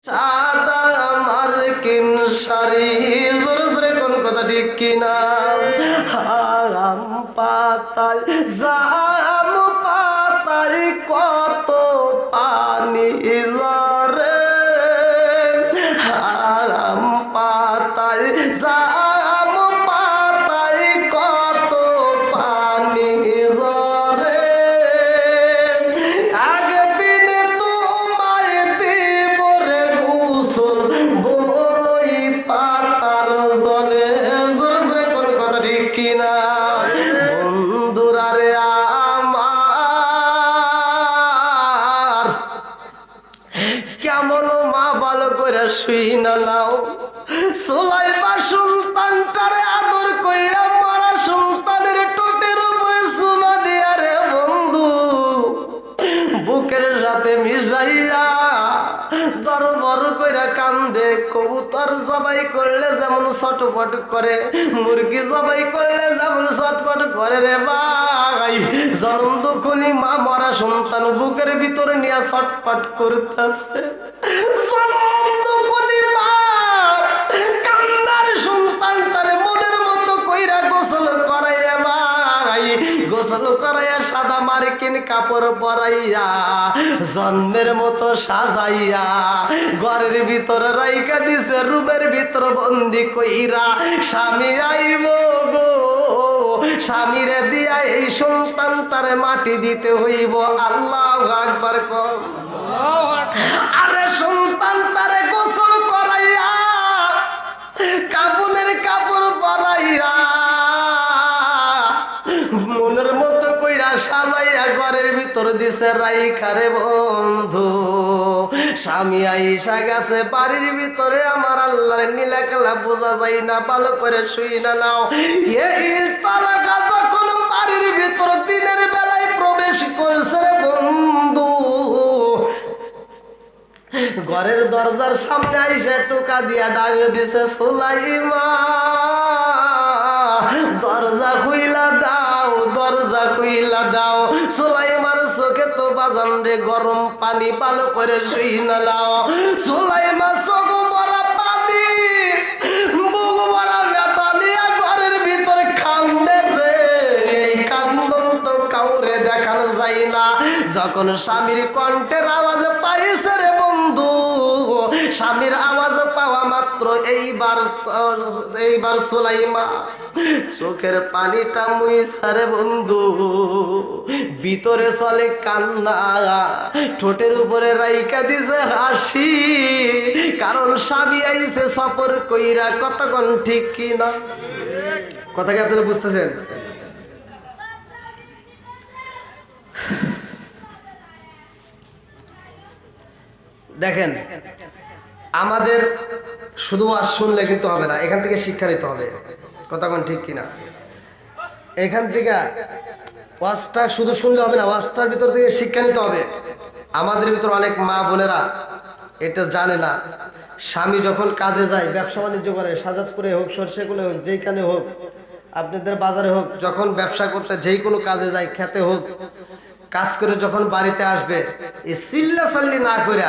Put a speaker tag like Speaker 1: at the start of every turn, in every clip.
Speaker 1: সাদা মার্কিন শাড়ি, জোরে জোরে কোন কথা ঠিক কিনা? আম পাতায় জাম পাতায় কত পানি ঝরে, আম পাতায় জাম পাতায় কত পানি ঝরে। একদিন তোমায় দিব রে গোসল বড়ই পাতার জলে, জোরে জোরে কোন কথা ঠিক কিনা? বন্ধুরা রে আমার, কেমন মা ভালো করে শুই না নাও, সুলাইমা সুলতানটারে আদর কইরা মারা সুলতানের টোটের উপরে চুমা দিয়া রে বন্ধু বুকের সাথে মিশাইয়া দরবর কইরা কান্দে। কবুতর জবাই করলে যেমন ছটফট করে, মুরগি জবাই করলে যেমন ছটফট করে রে ভাই, জনম দুখনি মা মরা সন্তান বুকের ভিতরে নিয়ে ছটফট করতেছে। জনম দুখনি মা কান্দার সন্তান তারে মনের মতো কইরা গোসল করাই রে ভাই, গোসল করাইয়া সাদা মার্কিন কাপড় পরাইয়া জন্মের মতো সাজাইয়া ঘরের ভিতরে রাইকা দিছে, রুমের ভিতর বন্দি কইরা। স্বামী আইব গো, স্বামীরে দিয়া এই সন্তানটারে মাটি দিতে হইব। আল্লাহু আকবার কর। আরে সন্তানটারে গোসল করাইয়া কাপনের কাপড় পরাইয়া মনের মতো কইরা সাজাইয়া ঘরের ভিতর দিছে রাইখা রে বন্ধু। স্বামী আইসা গেছে বাড়ির ভিতরে, আমার আল্লাহর নীলা খেলা বোঝা যায় না, ভালো করে শুই না নাও। এই তালাকা যখন বাড়ির ভিতর দিনের বেলায় প্রবেশ করছে রে বন্ধু, ঘরের দরজার সামনে আইসা টোকা দিয়া ডাক দিছে, সুলাইমা দরজা খুইলা দাও, দরজা খুইলা দাও। সুলাইমার চোখে তো বাজান রে গরম পানি, ভালো করে শুই না নাও। সুলাইমা চোখ ভরা পানি, বুক ভরা ব্যথা নিয়া ঘরের ভিতরে কান্দে রে। এই কান্দন তো কাউরে দেখানো যায় না। যখন স্বামীর কণ্ঠের আওয়াজ পাইছে রে বন্ধু, স্বামীর আওয়াজ পাওয়া মাত্র এইবার সুলাইমা চোখের পানিটা মুইছা রে বন্ধু, ভিতরে চলে কান্না, ঠোঁটের উপরে রাইকা দিছে হাসি, কারণ স্বামী আইছে সফর কইরা। কতক্ষণ ঠিক কিনা? কথা কি আপনারা বুঝতেছেন? দেখেন, আমাদের শুধু ওয়াজ শুনলে কিন্তু হবে না, এখান থেকে শিক্ষা নিতে হবে। কতক্ষণ ঠিক কিনা? এখান থেকে ওয়াজটা শুধু শুনলে হবে না, ওয়াজটার ভিতর থেকে শিক্ষা নিতে হবে। আমাদের ভিতর অনেক মা বোনেরা এটা জানে না। স্বামী যখন কাজে যায়, ব্যবসা বাণিজ্য করে, সাজাদপুরে হোক, সরষেগুলো হোক, যেইখানে হোক, আপনাদের বাজারে হোক, যখন ব্যবসা করতে যেই কোনো কাজে যায়, খেতে হোক, কাজ করে যখন বাড়িতে আসবে, এই চিল্লা চাল্লি না করে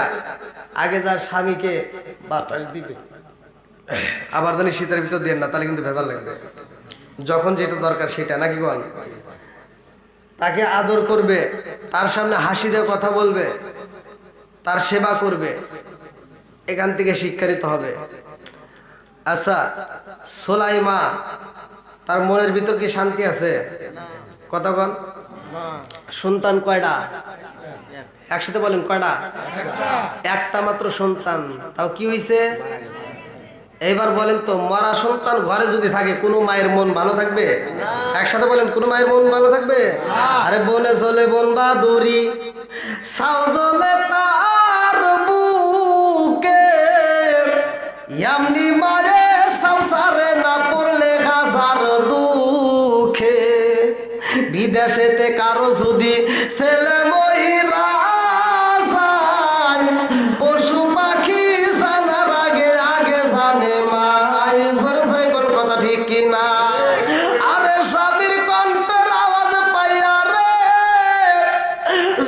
Speaker 1: আগে যার স্বামীকে বাতাস দিবে, আবার জানি শীতের ভিতর দেন না, তাহলে কিন্তু ভেজাল লাগবে। যখন যেটা দরকার সেটা, নাকি বল, তাকে আদর করবে, তার সামনে হাসি দিয়ে কথা বলবে, তার সেবা করবে। এখান থেকে শিক্ষা নিতে হবে। আচ্ছা, সুলাইমা তার মনের ভিতর কি শান্তি আছে? কতক্ষণ? সন্তান কয়টা? একসাথে বলেন, কয়টা? একটা মাত্র সন্তান, তাও কি হইছে? এইবার বলেন তো, মরা সন্তান ঘরে যদি থাকে কোনো মায়ের মন ভালো থাকবে? একসাথে বলেন, কোনো মায়ের মন ভালো থাকবে? আরে বনে চলে বন বাদুরি, সাও জ্বলে তার বুকে, এমনি মারে সংসারে না পড়লে হাজার দুঃখে। বিদেশেতে কারো যদি ছেলে মহিলা যায়, পশু পাখি জানার আগে আগে জানে মাই। সরে সরে কোন কথা ঠিক কিনা? আরে স্বামীর কণ্ঠের আওয়াজ পাইয়া রে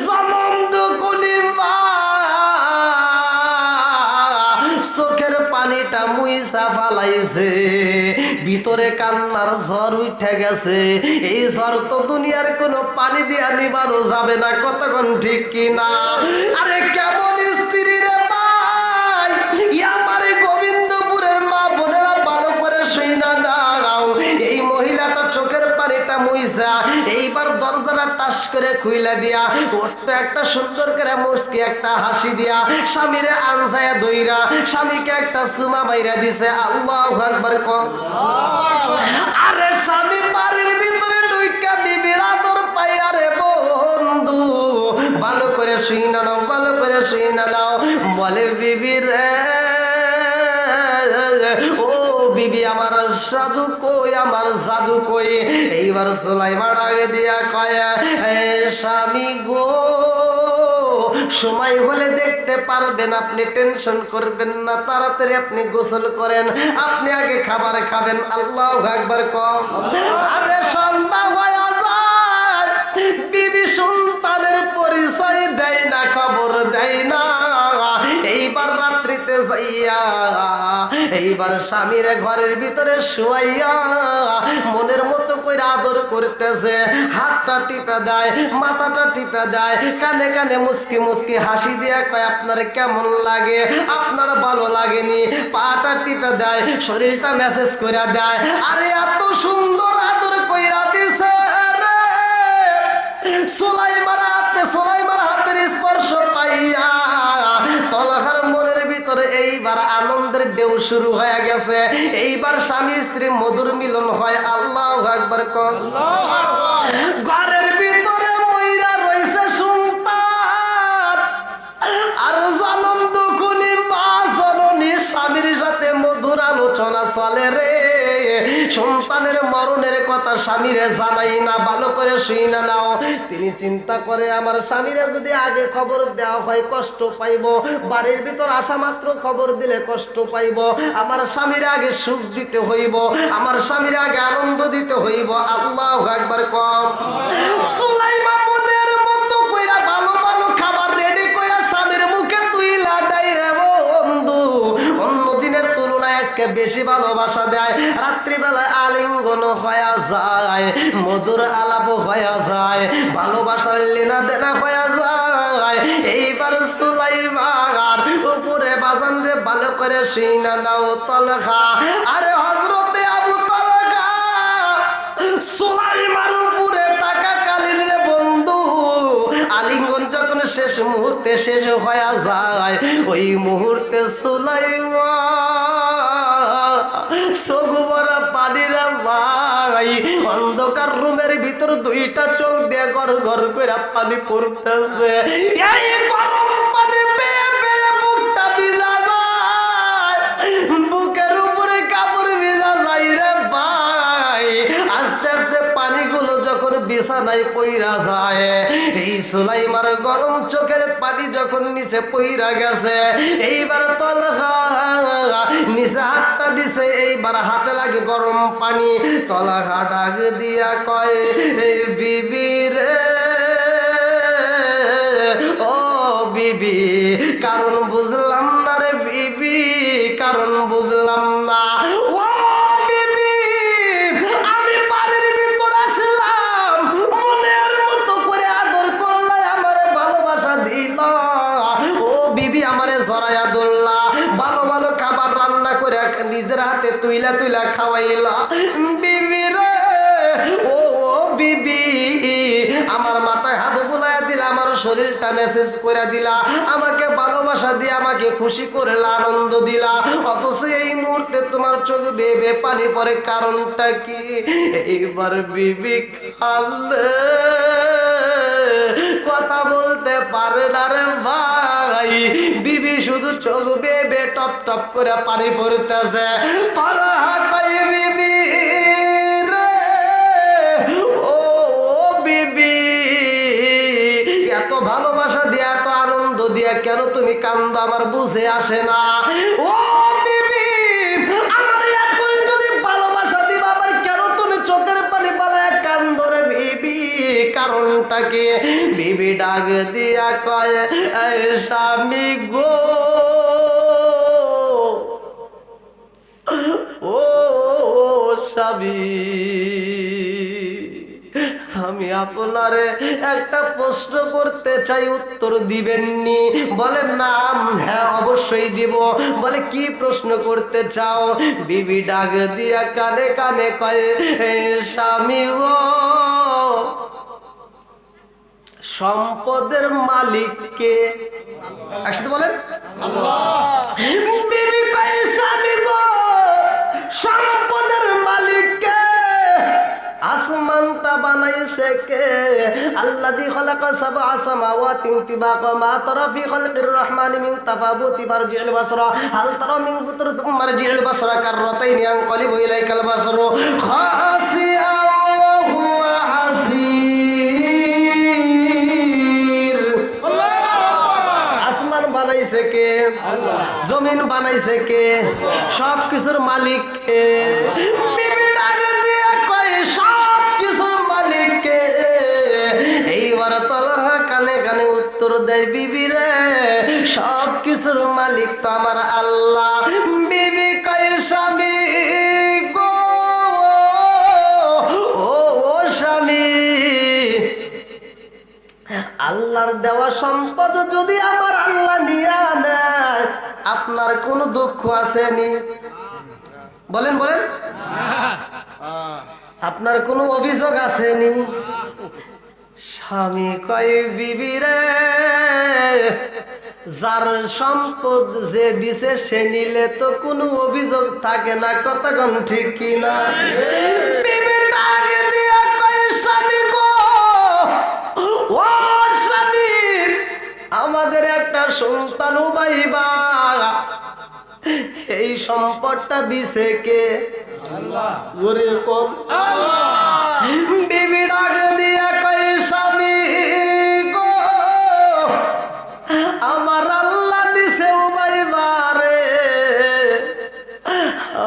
Speaker 1: জনম দুকুলি মা চোখের পানিটা মুইসা ফালাইছে, ভিতরে কান্নার ঝড় উঠে গেছে। এই ঝড় তো দুনিয়ার কোনো পানি দিয়া নিবানো যাবে না, কতক্ষণ ঠিক কিনা? আরে কেমন স্ত্রী রে ভাই, আমার গোবিন্দপুরের মা বোনেরা ভালো করে শুইনা নাও। এই মহিলাটা চোখের পানিটা মুইসা এইবার দরজাটা টাস করে খুইলা দিয়া ওটা একটা সুন্দর করে মুস্কি একটা হাসি দিয়া স্বামীরে আনসায়া দইরা স্বামীকে একটা সুমা বাইরা দিছে। আল্লাহু আকবার কও। আরে স্বামী বাড়ির ভিতরে ঢুইকা বিবির আদর পাইয়া রে বন্ধু, ভালো করে শুইনা নাও, ভালো করে শুইনা নাও। বলে বিবি রে, ও বিবি আমার সাধু কই, আমার জাদু কই? এইবার সুলাইমান আগে দিয়া কয়, স্বামী গো, সময় হলে দেখতে পারবেন, আপনি টেনশন করবেন না, তাড়াতাড়ি আপনি গোসল করেন, আপনি আগে খাবার খাবেন। আল্লাহু আকবার কম। আরে সন্ধ্যা হয়ে যায়, বিবি সন্তানের পরিচয় দেয় না, খবর দেয় না। এইবার রাত্রিতে যাইয়া এইবার স্বামীর ঘরের ভিতরে শুয়াইয়া মনের মতো করে আদর করতেছে, হাতটা টিপে দেয়, মাথাটা টিপে দেয়, কানে কানে মুস্কি মুস্কি হাসি দিয়া কয়, আপনার কেমন লাগে? আপনার ভালো লাগেনি? পাটা টিপে দেয়, শরীরটা মেসেজ করে দেয়। আরে এত সুন্দর আদর কইরা দিছে রে, সুলাইমার হাতের স্পর্শ পাইয়া তলহার মনের ভিতরে এইবার আনন্দের ঢেউ শুরু হয়ে গেছে। এইবার স্বামী স্ত্রী মধুর মিলন হয়। আল্লাহু আকবার কও। ঘরের ভিতরে মইরা রইছে সন্তান, আর জনম দুখুনি মা জননী স্বামীর সাথে মধুর আলোচনা চলে রে। সন্তানের মরণের কথা স্বামীরে জানাই না, ভালো করে শুইনা নাও। তিনি চিন্তা করে, আমার স্বামীরে যদি আগে খবর দেওয়া হয় কষ্ট পাইব, বাড়ির ভিতর আসা মাত্র খবর দিলে কষ্ট পাইব, আমার স্বামীরে আগে সুখ দিতে হইব, আমার স্বামীরে আগে আনন্দ দিতে হইব। আল্লাহু আকবার কম। সুলাইমান মনের মতো কইরা ভালো ভালো খাবার রেডি কইরা স্বামীর মুখে তুইলা দেয় রে বন্ধু। অন্য দিনের তুলনায় আজকে বেশি ভালোবাসা দেয়। রাত্রিবেলায় আলিঙ্গন হয়ে যায়, মধুর আলাপ হয়ে যায়, ভালোবাসার লেনা দেনা হয়ে যায়। এইবার সুলাইমান উপরে বাজান রে ভালো করে শুইনা নাও তলখা। আরে হযরতে আবু তালহা সুলাইমান উপরে তাকা কালীন রে বন্ধু, আলিঙ্গন যখন শেষ মুহূর্তে শেষ হয়ে যায়, ওই মুহূর্তে সুলাইমান চোখ ভরা পানির ভাই, অন্ধকার রুমের ভিতর দুইটা চোখ দিয়ে গড় গড় করে পানি পড়তেছে। এই গরম পানি পেয়ে পেয়ে বুকটা ভিজা যায়, বুকের উপরে কাপড় ভিজা যায় রে ভাই। আস্তে আস্তে পানিগুলো যখন বিছানায় পইরা যায়, এই সুলাইমার গরম চোখের পানি যখন নিচে পইরা গেছে, এইবার তলহা নিচে হাতটা দিছে, এইবার হাতে লাগে গরম পানি। তলহা ডাক দিয়া কয়, বিবি রে, ও বিবি, কারণ বুঝলাম না রে বিবি, কারণ বুঝলাম না। ও বিবি, আমি বাড়ির ভিতর আসলাম, মনের মতো করে আদর করলা, আমারে ভালোবাসা দিলা। ও বিবি, আমারে জড়াইয়া ধরলা, ভালো ভালো খাবার রান্না করে নিজের হাতে তুইলা তুইলা খাওয়াইলা। বিবি রে, ও বিবি, আমার মাথায় হাত বুলাইয়া দিলা, আমার শরীরটা মেসেজ করে দিলা, আমাকে ভালোবাসা দিয়ে আমাকে খুশি করলা, আনন্দ দিলা, অথচ এই মুহূর্তে তোমার চোখ বেয়ে বেয়ে পানি পড়ে, কারণটা কি? এইবার বিবি কাঁদে, কথা বলতে পারে না রে ভাই। বিবি শুধু চোখ বেয়ে বেয়ে টপ টপ করে পানি পড়তেছে। তলহা কই, বিবি রে, ও বিবি, এত ভালোবাসা দিয়া এত আনন্দ দিয়া কেন তুমি কান্দো, আমার বুঝে আসে না। ও বিবি, আমার এখন যদি ভালোবাসা দিবা, আবার কেন তুমি চোখের পানি পালায় কান্দো রে বিবি, কারণটা কি? বিবি ডাক দিয়া কয়, স্বামী গো, স্বামী, আমি আপনারে একটা প্রশ্ন করতে চাই, উত্তর দিবেননি? বলে নাম, হ্যাঁ অবশ্যই দিব। বলে কি প্রশ্ন করতে চাও? বিবি ডাক দিয়া কানে কানে কয়, স্বামী গো, সম্পদের মালিক কে? একসাথে বলেন আল্লাহ। বিবি কয়, স্বামী গো, সম্পদের মালিক কে? আসমানটা বানাইছে কে? আল্লাযী খালাকা সাবআ সামাওয়াতিন তিবাকা মা তারা ফি খালকির রহমানি মিন তাফাবুতি ফারজি'ল বাসরা হাল তারা মিন ফুতুর তুম্মা রাজি'ল বাসরা কাররাতাইনি আনকালিবু ইলাইকাল বাসরু খাসিআন ওয়া হুয়া হাসীর। আসমান বানাইছে কে? আল্লাহ। জমিন বানাইছে কে? সব কিছুর মালিক কে? বিবি ডাক দিয়া কয়, সব কিছুর মালিক কে? এইবার তলহা কানে কানে উত্তর দেয়, বিবি রে, সব কিছুর মালিক তো আমার আল্লাহ। বিবি কয়, স্বামী গো, ও স্বামী, আল্লাহর দেওয়া সম্পদ যদি আমার আল্লাহ নিয়া নেয়, আপনার কোনো দুঃখ আসেনি? বলেন বলেন, আপনার কোনো অভিযোগ আসেনি? স্বামী কয়, বিবি রে, যার সম্পদ যে দিছে সে নিলে তো কোনো অভিযোগ থাকে না। কতক্ষণ ঠিক কিনা? বিবি ডাক দিয়া কয়, স্বামী গো, ও স্বামী, আমাদের একটা সন্তান পাইবা, এই সম্পদটা দিছে কে? আল্লাহ। জোরে কোন আল্লাহ। বিবি ডাক দিয়া কয়, স্বামী গো, আমার আল্লাহ দিছে উবাইবারে,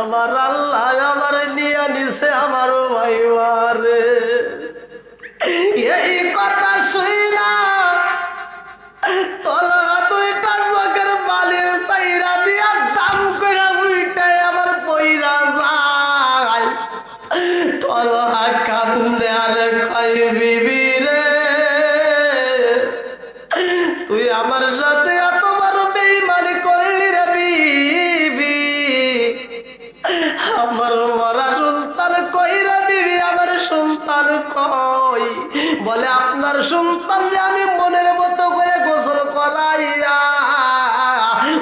Speaker 1: আমার আল্লাহ আমার নিয়ে নিছে আমার উবাইবারে। এই কথা শুইনা তলা দুইটা চোখের বালির চাইরা দিয়া দাম কইরা উইটাই আমার পইরা যায়। তলা কান্দে আর কয়, বিবি রে, তুই আমার সাথে এত বড় বেঈমানি করলি রে বিবি, আমার মরা সন্তান কই রে বিবি, আমার সন্তান কই? বলে আপনার সন্তানকে আমি মনের মতো করে গোসল করাইয়া,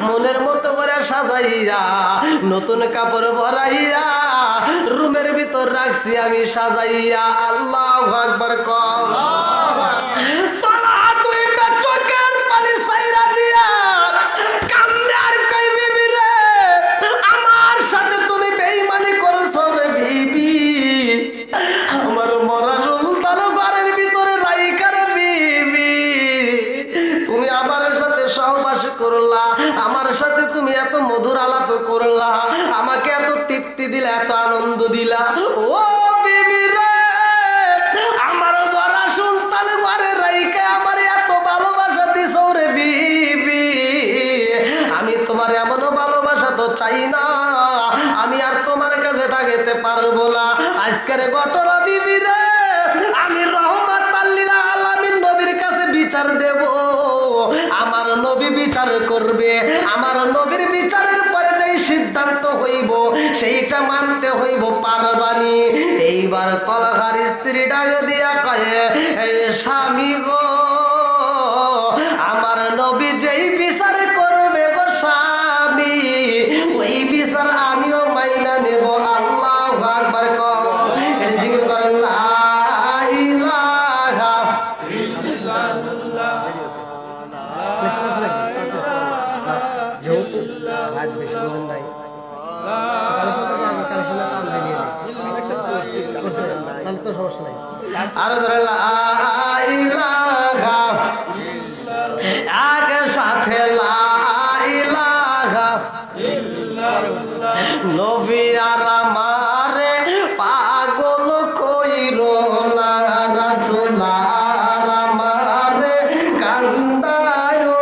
Speaker 1: মনের মতো করে সাজাইয়া, নতুন কাপড় ভরাইয়া রুমের ভিতর রাখছি আমি সাজাইয়া। আল্লাহু আকবার কও। তোলা দুইটা চোখের পানি ছাইরা দিয়া কান্দে আর কই, বিবি রে, আমার সাথে তুমি বেঈমানি করছো রে বিবি, আমার মরা সন্তান ঘরের ভিতরে রাইখা রে বিবি, তুমি আমার সাথে সহবাস করলা, আমার সাথে তুমি এত মধুর আলাপ করলা, আমাকে এত তৃপ্তি দিলা, এত আনন্দ দিলা। ও বিবি রে, আমার মরা সন্তান ঘরে রাইখা আমার এত ভালোবাসা দিছো রে বিবি, আমি তোমার এমন ভালোবাসা তো চাই না, আমি আর তোমার কাছে থাকতে পারবো না। আজকের ঘটনা বিবি রে, আমি রহমাতাল লিল আলামিন নবীর কাছে বিচার দেব, আমার নবী বিচার করবে, আমার নবীর বিচারের পরে যেই সিদ্ধান্ত হইব সেইটা মানতে হইব, পারবানি? এইবার তলহার স্ত্রী ডাক দিয়া কয়, স্বামী গো, আমার নবী যেই বিচার করবে গো স্বামী, ওই বিচার আমিও মাইনা নেব। আল্লাহু আকবার কও। এটা জিকির করেন, লা ইলাহা ইল্লাল্লাহ। যেহেতু রাত বেশি বলেন নাই, তাহলে তো সমস্যা নাই। আরো ধরে, লা ইলাহা, আগে সাথে লা ইলাহা ইল্লাল্লাহ। নবী আর আমারে পাগল কইরো না, রাসূল আর আমারে কান্দায়ো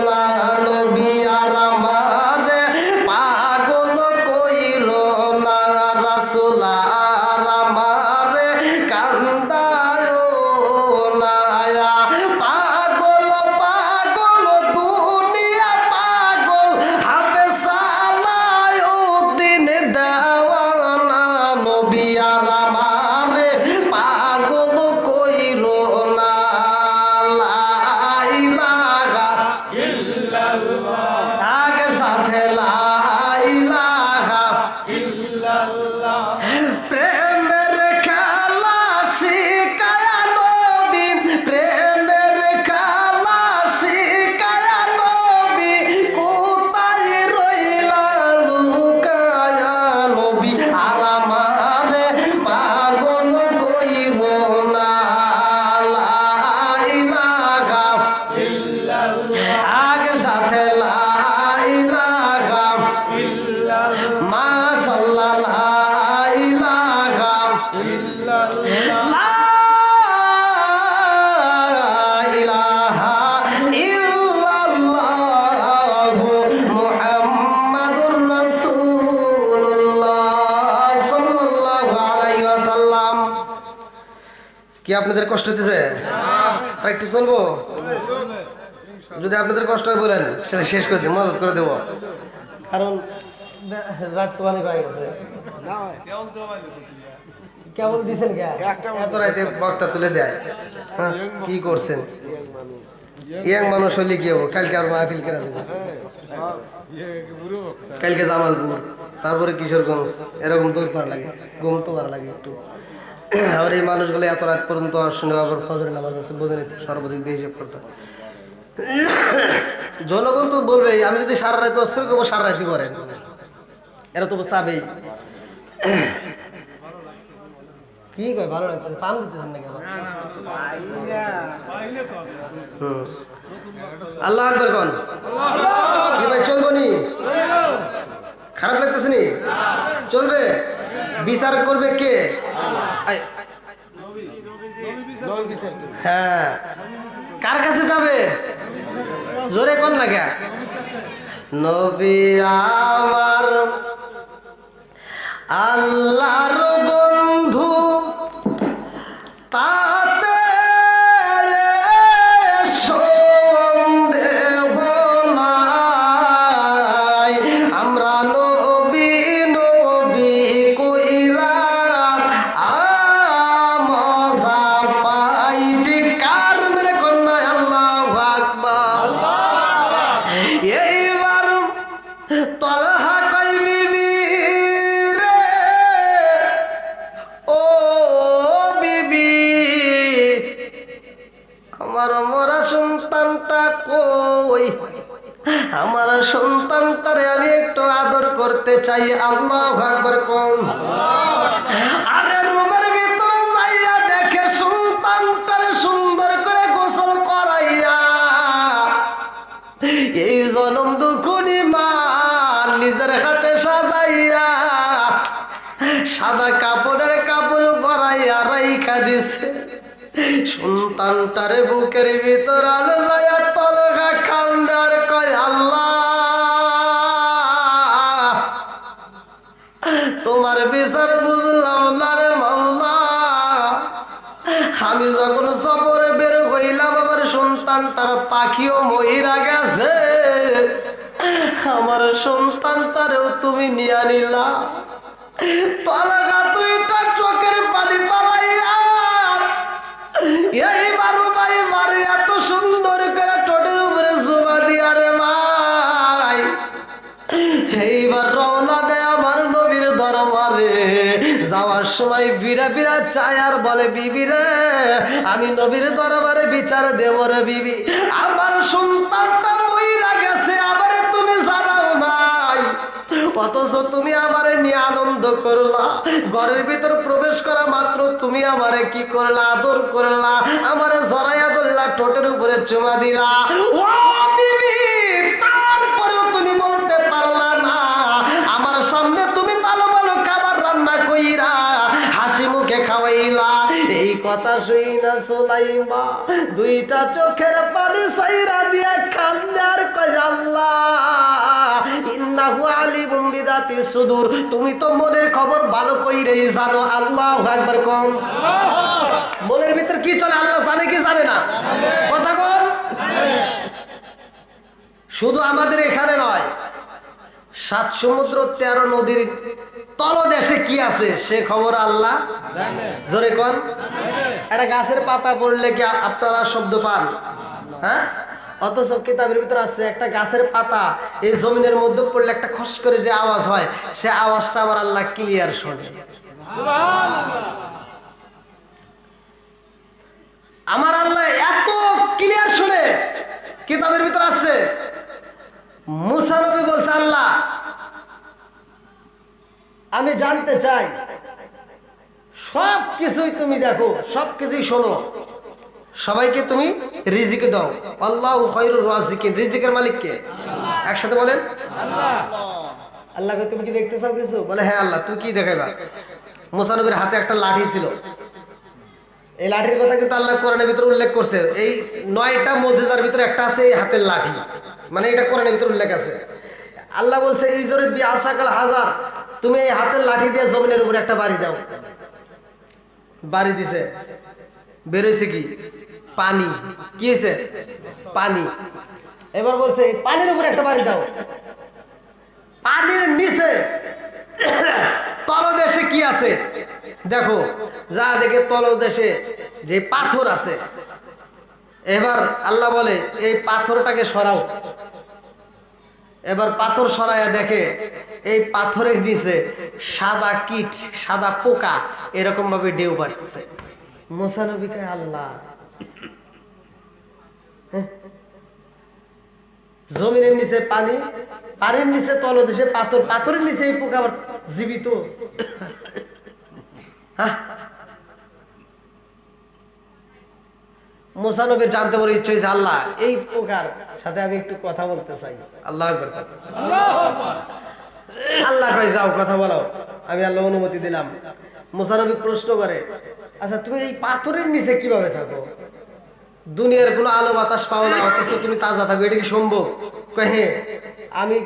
Speaker 1: না, নবী আর আমারে পাগল কইরো না, রাসূল কি আপনাদের কষ্ট হতেছে? আর একটু চলবো? যদি আপনাদের কষ্ট হয় বলেন, সেটা শেষ করে দিই, মদত করে দেবো। কারণ রাত তো অনেক হয়ে গেছে। কেমন দিচ্ছেন এত রাতে বক্তা তুলে দেয়? হ্যাঁ, কি করছেন? ইয়াং মানুষ হলে কি হবো? কালকে আর মাহফিল কেনা দেবো, কালকে জামালপুর, তারপরে কিশোরগঞ্জ, এরকম দৌড় পার লাগে, ঘুম তো পার লাগে একটু। আর এই মানুষগুলো এত রাত পর্যন্ত শুনে আবার ফজরের নামাজ আছে, বোঝে নিত, সর্বাধিক দিয়ে হিসেব করতে হয়। জনগণ তো বলবে আমি যদি সারা রাত অস্থির করবো, সারা রাতই করেন, এরা তো চাবেই। কি কয় ভালো লাগতেছে, পান দিতেছেন না কেন? আল্লাহ আকবার কোন? কি ভাই চলবো নি? খারাপ লাগতেছে নি? চলবে? বিচার করবে কে? হ্যাঁ, কার কাছে যাবে? জোরে কোন লাগে? নবী আমার আল্লাহর বন্ধু, তাতে সন্দেহ নাই। আমরা নবী নবী কইরা মজা পাইছি, কার মেরে কন্যা আল্লাহু আকবার। এইবার তলহা কই বিবি রে, ও বিবি, আমার মরা সন্তানটা কই? আমার সন্তানটারে আমি একটু আদর করতে চাই। আল্লাহু আকবার কোন? আরে রুমের ভিতরে যাইয়া দেখে সন্তানটারে সুন্দর করে গোসল করাইয়া এই জনম দুঃখী মা নিজের হাতে সাজাইয়া সাদা কাপড়ের কাপড় পরাইয়া রাইখা দিছে। সন্তানটারে বুকের ভিতর আলো যাইয়া তলগা খান্দার কয়, আল্লাহ তোমার বিচার বুঝলাম না রে মাওলা। আমি যখন সফরে বের হইলাম, আমার সন্তানটার পাখিও মহিরা গেছে, আমার সন্তানটারেও তুমি নিয়া নিলা। তলাগা দুইটা চোখের পানি পালাইয়া এইবার ভাই মারে এত সুন্দর করে ঠোঁটের উপরে জুমা দিয়া রে মাই, এইবার রওনা দেয় আমার নবীর দরবারে। যাওয়ার সময় ফিরা ফিরা চায় আর বলে, বিবি রে আমি নবীর দরবারে বিচার দেব রে বিবি, আমার সন্তানটা মইরা গেছে, আমারে তুমি জানাও নাই, অথচ তুমি আমারে নিয়ে আনন্দ করলা। ঘরের ভিতর প্রবেশ করা মাত্র তুমি আমারে কি করলা? আদর করলা, আমারে জড়াইয়া ধরলা, ঠোঁটের উপরে চুমা দিলা। ও বিবি, তারপরেও তুমি বলতে পারলা না আমার সামনে তুমি ভালো ভালো খাবার রান্না কইরা হাসি মুখে খাওয়াইলা। এই কথা শুই না সুলাইমা দুইটা চোখের পানি সাইরা দিয়া কান্দার কয়, আল্লাহ ইন্নাহু আলিমুম বিদাতি সুদূর, তুমি তো মনের খবর ভালো কইরেই জানো। আল্লাহু আকবার কোন? মনের ভিতর কি চলে আল্লাহ জানে কি জানে না? কথা কোন? শুধু আমাদের এখানে নয়, 7 সমুদ্র 13 নদীর তলদেশে কি আছে সে খবর আল্লাহ জোরে কোন? একটা গাছের পাতা পড়লে কি আপনারা শব্দ পান? হ্যাঁ, অথচ কিতাবের ভিতরে আছে একটা গাছের পাতা এই জমিনের মধ্যে পড়লে একটা খস করে যে আওয়াজ হয়, সে আওয়াজটা আমার আল্লাহ ক্লিয়ার শোনে। আমার আল্লাহ এত ক্লিয়ার শুনে, কিতাবের ভিতরে আছে। মুসা নবী বলছে, আল্লাহ আমি জানতে চাই, সব কিছুই তুমি দেখো, সব কিছুই শোনো, সবাইকে তুমি রিজিক দাও। আল্লাহু খায়রুর রাজিকিন, রিজিকের মালিক কে? একসাথে বলেন আল্লাহ। আল্লাহকে তুমি কি দেখতে চাও কিছু? বলে হ্যাঁ আল্লাহ। তুই কি দেখাইবা? মুসা নবীর হাতে একটা লাঠি ছিল, এই লাঠির কথা কিন্তু আল্লাহ কোরআনের ভিতরে উল্লেখ করছে। এই 9টা মুজিজার ভিতরে একটা আছে এই হাতের লাঠি, মানে এটা কোরআনের ভিতরে উল্লেখ আছে। আল্লাহ বলছে এই জোরে বিআসাকাল হাজার, তুমি এই হাতের লাঠি দিয়ে জমিনের উপরে একটা বাড়ি দাও। বাড়ি দিছে, বের হয়েছে কি? পানি। কি হয়েছে? পানি। এবার বলছে পানির উপরে একটা বাড়ি দাও। পানির নিচে তলদেশে কি আছে দেখো, যা দেখে তলদেশে যে পাথর আছে। এবার আল্লাহ বলে এই পাথরটাকে সরাও। এবার পাথর সরাইয়া দেখে এই পাথরের নিচে সাদা কীট, সাদা পোকা এরকম ভাবে ঢেউ পাড়তেছে। মুসা নবী কয় আল্লাহ, জমিনের নিচে পানি, পানির নিচে তলদেশে পাথর, পাথরের নিচে এই পোকা আবার জীবিত। মুসা নবীর জানতে বড় ইচ্ছে হয়েছে, আল্লাহ এই পোকার সাথে আমি একটু কথা বলতে চাই। আল্লাহ আকবার। আল্লাহ কয় যাও কথা বলো, আমি আল্লাহ অনুমতি দিলাম। মুসা নবী প্রশ্ন করে, আচ্ছা তুমি এই পাথরের নিচে কিভাবে থাকো? দুনিয়ার কোনো আলো বাতাস পাও না, অথচ তুমি তাজা থাকো, এটা কি সম্ভব? কয় হ্যাঁ, আমি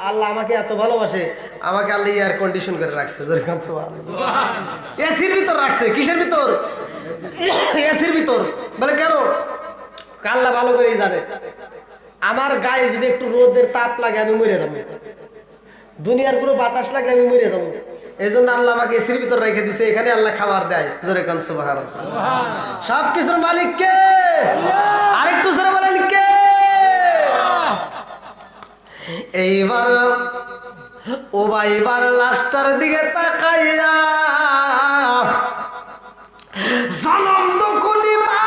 Speaker 1: আল্লাহ আমাকে এত ভালোবাসে, আমাকে আল্লাহ এয়ার কন্ডিশন করে রাখছে, এসির ভিতর রাখছে। কিসের ভিতর? এসির ভিতর। বলে কেন? আল্লাহ ভালো করেই জানে আমার গায়ে যদি একটু রোদের তাপ লাগে আমি মরে যাবো, দুনিয়ার কোনো বাতাস লাগলে আমি মরে যাবো। এই জন্য আল্লাহ আমাকে এসির ভিতর রেখে দিছে, এখানে আল্লাহ খাবার দেয়। জোরে কান সুবহানাল্লাহ। সব কিছুর মালিক কে? আরেকটু জোরে বলেন কে? এইবার ও ভাই, এবার লাস্টার দিকে তাকাইয়া জনম দুকুনি মা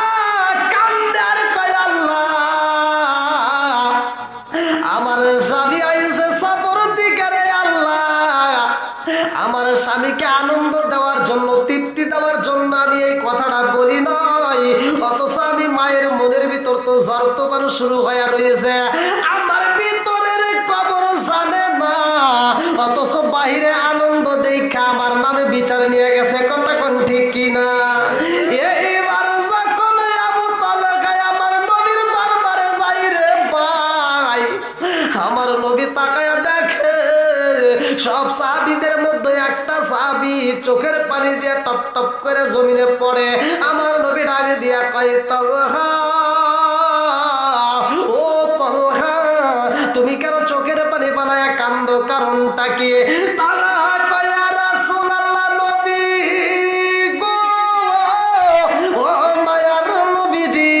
Speaker 1: কান্দে আর কয় আল্লাহ, আমার স্বামী আইছে সফর দিকে রে আল্লাহ, আমার স্বামীকে আনন্দ দেওয়ার জন্য, তৃপ্তি দেওয়ার জন্য আমি এই কথাটা বলি নাই, অথচ আমি মায়ের মনের ভিতর তো ঝড় তোফান শুরু হয়ে রয়েছে। আমার ভিতরের কবর জানে না, অথচ বাহিরে আনন্দ দেখা আমার নামে বিচার নিয়ে গেছে। কথা কোন ঠিক কিনা? এইবার যখন আবু তালহা আমার নবীর দরবারে যাই রে ভাই, আমার নবী তাকায়া দেখে সব সাহাবীদের মধ্যে একটা সাহাবী চোখের পানি দিয়ে টপ টপ করে জমিনে পড়ে। আমার নবী ডাকে দিয়া কয় তালহা, ও তালহা তুমি কেন চোখের পানি বানায়া কান্দো? কারণটা কি? তালহা কয় ইয়া রাসূলুল্লাহ, নবী গো, ও মায়ার নবীজি,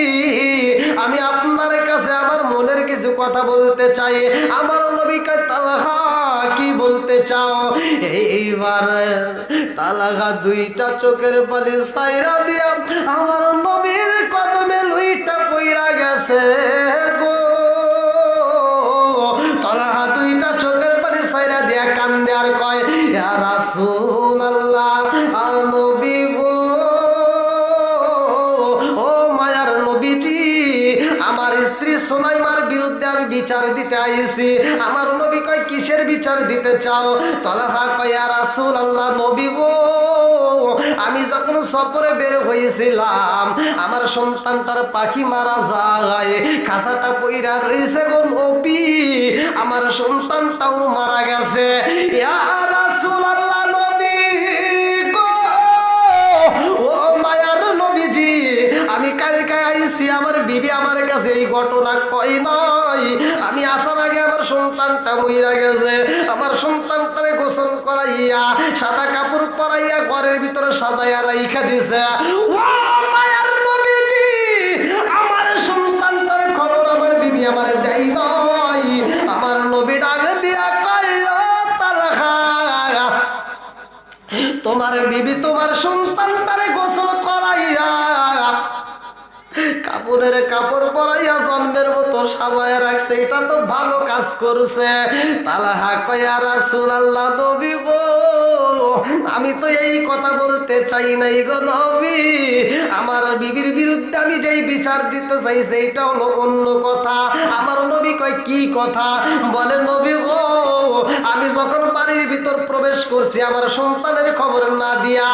Speaker 1: আমি আপনার কাছে আমার মনের কিছু কথা বলতে চাই। আমার নবী কয় তালহা কি বলতে চাও? এইবার তালহা দুইটা চোখের পানি ছাইরা দিয়া আমার নবীর কদমে লুইটা পইরা গেছে গো। তালহা দুইটা চোখের পানি ছাইরা দিয়া কান্দে আর কয় ইয়া রাসূলুল্লাহ, নবী গো, ও মায়ার নবীজি, আমার স্ত্রী সুলাইমার বিরুদ্ধে আমি বিচার দিতে আইছি। আমার নবী কয় কিসের বিচার দিতে চাও? তালহা কয় ইয়া রাসূলুল্লাহ, নবী গো, আমি যখন সফরে বের হয়েছিলাম আমার সন্তানটার পাখি মারা যায়, খাঁচাটা পইরা রয়েছে গো নবী, আমার সন্তানটাও মারা গেছে। ইয়া রাসূলুল্লাহ, নবী গো, ও মায়ার নবীজি, আমি কালকে আইছি, আমার বিবি আমার কাছে এই ঘটনা কয় নাই, আমি আসার আগে আমার সন্তানটা মইরা গেছে। আমার সন্তানটারে গোসল করাইয়া সাদা কাপড় পরাইয়া ঘরের ভিতরে সাজাইয়া রাইখা দিছে। ও মায়ার নবীজি, আমার সন্তানটার খবর আমার বিবি আমার দেয় নাই। আমার নবী ডাক দিয়া কয় ও তালহা, তোমার বিবি তোমার সন্তানটারে গোসল করাইয়া কাপড়ের কাপড় পরাইয়া জন্মের মতো সাজায় রাখছে, এটা তো ভালো কাজ করছে। তালহা কয় ইয়া রাসূলুল্লাহ, নবী গো, আমি তো এই কথা বলতে চাই নাই গো নবী, আমার বিবির বিরুদ্ধে আমি যেই বিচার দিতে চাই সেইটা হলো অন্য কথা। আমার নবী কয় কি কথা? বলে নবী গো, আমি যখন বাড়ির ভিতর প্রবেশ করছি আমার সন্তানের খবর না দিয়া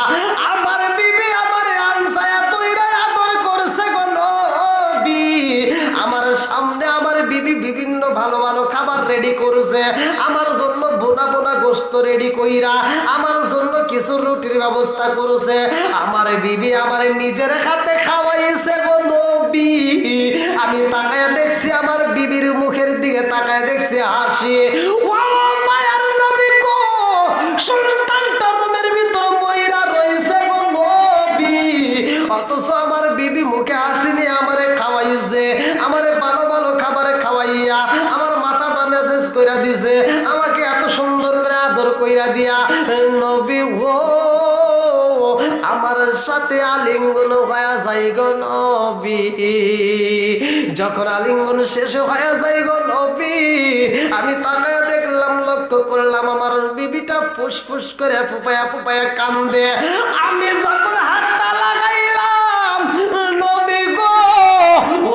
Speaker 1: আমার বিবি আমার আনসায়া তৈরা আদর করছে গো নবী। আমার সামনে আমার বিবি বিভিন্ন ভালো ভালো খাবার রেডি করেছে, আমার জন্য বোনা বোনা গোশত রেডি কইরা আমার জন্য কিছু রুটির ব্যবস্থা করেছে। আমার বিবি আমার নিজের হাতে খাওয়াই নবী। আমি তাকায় দেখছি আমার বিবির মুখের দিকে তাকায় দেখছি হাসি। ও মায়ার নবী গো, সন্তানটা রুমের ভিতর ময়রা রয়েছে গো নবী, অথচ আমার বিবি মুখে হাসিনি, আমারে খাওয়াইছে, আমারে ভালো ভালো খাবারে খাওয়াইয়া আমার মাথাটা মেসেজ কইরা দিছে, আমাকে এত সুন্দর করে আদর কইরা দিয়া নবী গো আমার সাথে আলিঙ্গন হয়ে যাই গো নবী। যখন আলিঙ্গন শেষ হয়ে যাই গো নবী, আমি তাকায় দেখলাম, লক্ষ্য করলাম আমার বিবিটা ফুসফুস করে ফুপায়া ফুপায়া কান্দে। আমি যখন হাতটা লাগাইলাম নবী গো,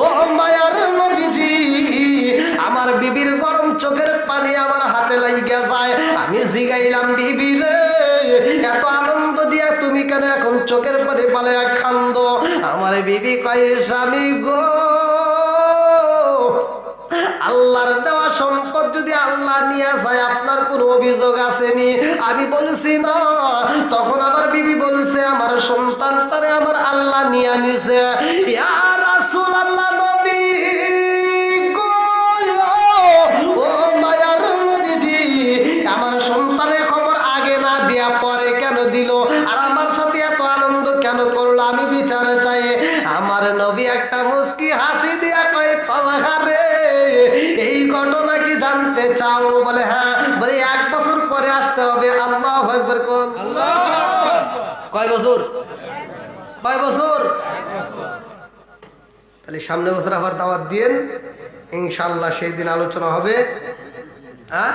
Speaker 1: ও মায়ার নবীজি, আমার বিবির গরম চোখের পানি আমার হাতে লাগিয়া যায়। আমি জিগাইলাম বিবি রে, এত আনন্দ দিয়া তুমি কেন এখন চোখের পানি পালায়া কান্দো? আমার বিবি কয় স্বামী গো, আল্লাহর দেওয়া সম্পদ যদি আল্লাহ নিয়ে যায় আপনার কোন অভিযোগ আসেনি? আমি বলছি না। তখন আমার বিবি বলছে আমার সন্তানটারে আমার আল্লাহ নিয়ে নিছে। ইয়া রাসূলুল্লাহ নবী গো, ও মায়ার নবীজি, আমার সন্তানের খবর আগে না দিয়া পরে কেন দিল? আর আমার সাথে এত আনন্দ কেন করলো? আমি বিচার চাই। আমার নবী একটা মুস্কি হাসি দিয়া কয় তালহা রে, এই ঘটনা কি জানতে চাও? বলে হ্যাঁ। বলে 1 বছর পরে আসতে হবে। আল্লাহু আকবার কোন। কয় বছর? কয় বছর? তাহলে সামনে বছর আবার দাওয়াত দিয়েন, ইনশাআল্লাহ সেই দিন আলোচনা হবে। হ্যাঁ,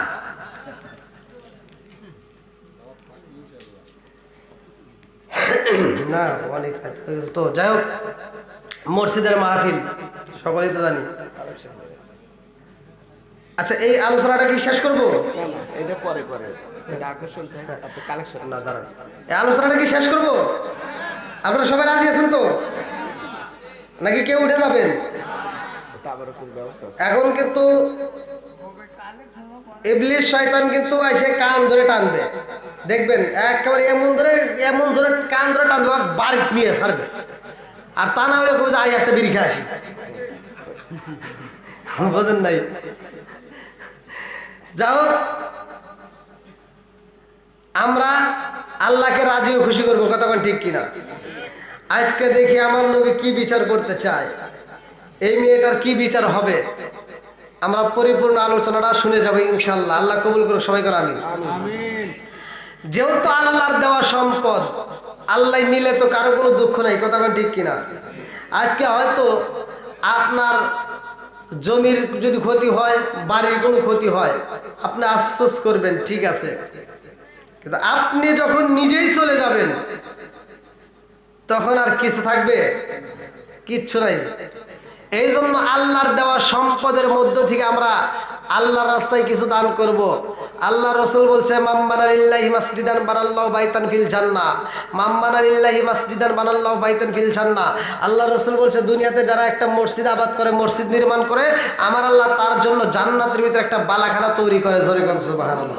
Speaker 1: না অনেক তো যাই হোক, মসজিদের মাহফিল সকলেই তো জানি। আচ্ছা, এই আলোচনাটা কি শেষ করবো?
Speaker 2: এটা পরে করে, এটা আকর্ষণ থাকে, আপনি কালেকশন
Speaker 1: না দাঁড়ান, এই আলোচনাটা কি শেষ করবো? আপনারা সবাই রাজি আছেন তো, নাকি কেউ উঠে যাবেন?
Speaker 2: তারপরে কোন ব্যবস্থা আছে?
Speaker 1: এখন কিন্তু ইবলিস শয়তান কিন্তু এসে কান ধরে টানবে, দেখবেন একেবারে এমন ধরে কান ধরে টানবে, বাড়ি নিয়ে ছাড়বে। আর তা না হলে বলবে আই একটা বিড়ি খেয়ে আসি। বোঝেন নাই? যাই হোক, আমরা আল্লাহকে রাজি ও খুশি করবো, কতক্ষণ ঠিক কিনা? আজকে দেখি আমার নবী কি বিচার করতে চায়, এই মেয়েটার কি বিচার হবে, আমরা পরিপূর্ণ আলোচনাটা শুনে যাবো ইনশাল্লাহ। আল্লাহ কবুল করুক, সবাই করে আমিন। যেহেতু আল্লাহর দেওয়া সম্পদ, আল্লাহ নিলে তো কারো কোনো দুঃখ নাই, কতক্ষণ ঠিক কিনা? আজকে হয়তো আপনার জমির যদি ক্ষতি হয়, বাড়ির কোনো ক্ষতি হয়, আপনি আফসোস করবেন, ঠিক আছে, কিন্তু আপনি যখন নিজেই চলে যাবেন তখন আর কিছু থাকবে? কিচ্ছু নাই। এই জন্য আল্লাহর দেওয়া সম্পদের মধ্য থেকে আমরা আল্লাহর রাস্তায় কিছু দান করব। আল্লাহ রাসূল বলছে মাম্মানা লিল্লাহি মাসজিদান বানাল্লাহু বাইতান ফিল জান্নাহ, মাম্মানা লিল্লাহি মাসজিদান বানাল্লাহু বাইতান ফিল জান্নাহ। আল্লাহ রাসূল বলছে দুনিয়াতে যারা একটা মসজিদ আবাদ করে, মসজিদ নির্মাণ করে, আমার আল্লাহ তার জন্য জান্নাতের ভিতরে একটা বালাখানা তৈরি করে। জোরে কোন সুবহানাল্লাহ।